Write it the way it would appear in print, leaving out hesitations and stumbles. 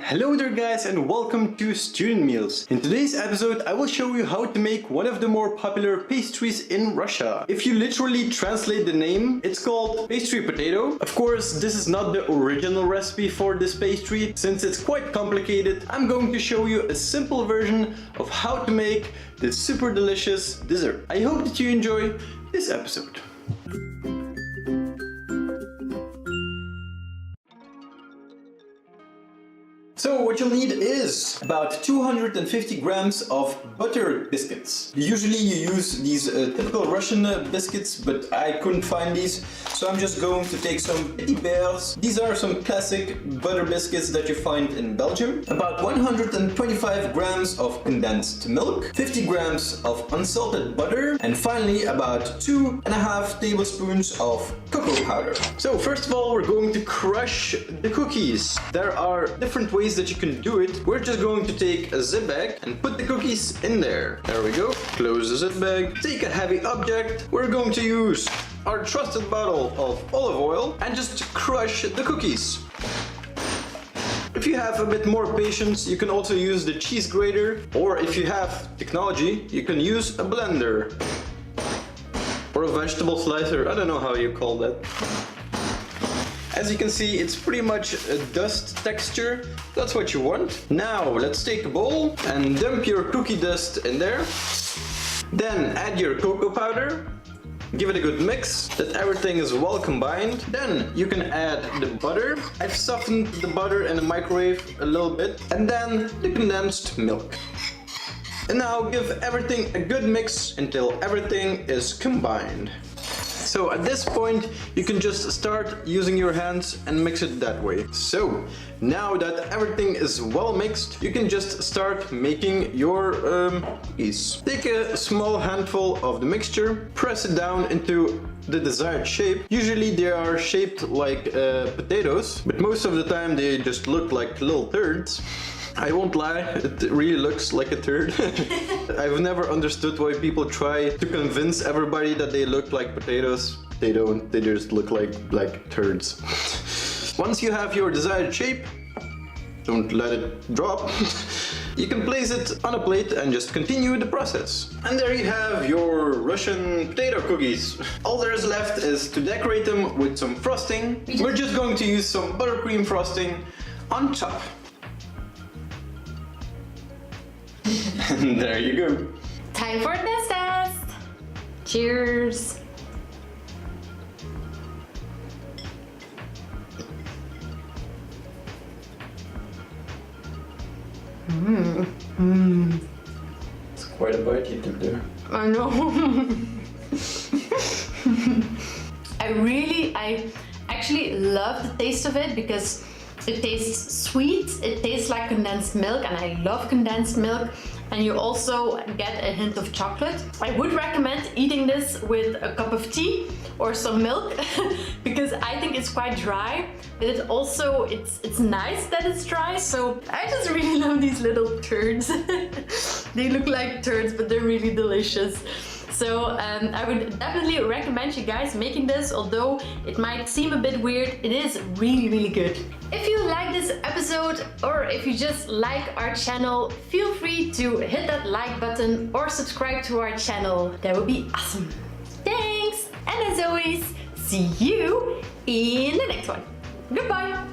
Hello there guys and welcome to Student Meals. In today's episode I will show you how to make one of the more popular pastries in Russia. If you literally translate the name, it's called pastry potato. Of course, this is not the original recipe for this pastry. Since it's quite complicated, I'm going to show you a simple version of how to make this super delicious dessert. I hope that you enjoy this episode. So what you'll need is about 250 grams of butter biscuits. Usually you use these typical Russian biscuits, but I couldn't find these. So I'm just going to take some petits bears. These are some classic butter biscuits that you find in Belgium. About 125 grams of condensed milk, 50 grams of unsalted butter, and finally about 2.5 tablespoons of cocoa powder. So first of all, we're going to crush the cookies. There are different ways that you can do it. We're just going to take a zip bag and put the cookies in there. There we go. Close the zip bag. Take a heavy object. We're going to use our trusted bottle of olive oil and just crush the cookies. If you have a bit more patience, you can also use the cheese grater, or if you have technology, you can use a blender or a vegetable slicer. I don't know how you call that. As you can see, it's pretty much a dust texture. That's what you want. Now, let's take a bowl and dump your cookie dust in there. Then add your cocoa powder. Give it a good mix, that everything is well combined. Then you can add the butter. I've softened the butter in the microwave a little bit. And then the condensed milk. And now give everything a good mix until everything is combined. So at this point, you can just start using your hands and mix it that way. So now that everything is well mixed, you can just start making your cookies. Take a small handful of the mixture, press it down into the desired shape. Usually they are shaped like potatoes, but most of the time they just look like little turds. I won't lie, it really looks like a turd. I've never understood why people try to convince everybody that they look like potatoes. They don't, they just look like turds. Once you have your desired shape, don't let it drop. You can place it on a plate and just continue the process. And there you have your Russian potato cookies. All there is left is to decorate them with some frosting. We're just going to use some buttercream frosting on top. And there you go. Time for this test. Cheers. It's quite a bite you took there. I know. I actually love the taste of it because it tastes sweet, it tastes like condensed milk, and I love condensed milk. And you also get a hint of chocolate. I would recommend eating this with a cup of tea or some milk because I think it's quite dry, but it also, it's nice that it's dry. So I just really love these little turds. They look like turds, but they're really delicious. So I would definitely recommend you guys making this, although it might seem a bit weird, it is really, really good. If you like this episode or if you just like our channel, feel free to hit that like button or subscribe to our channel. That would be awesome. Thanks! And as always, see you in the next one. Goodbye!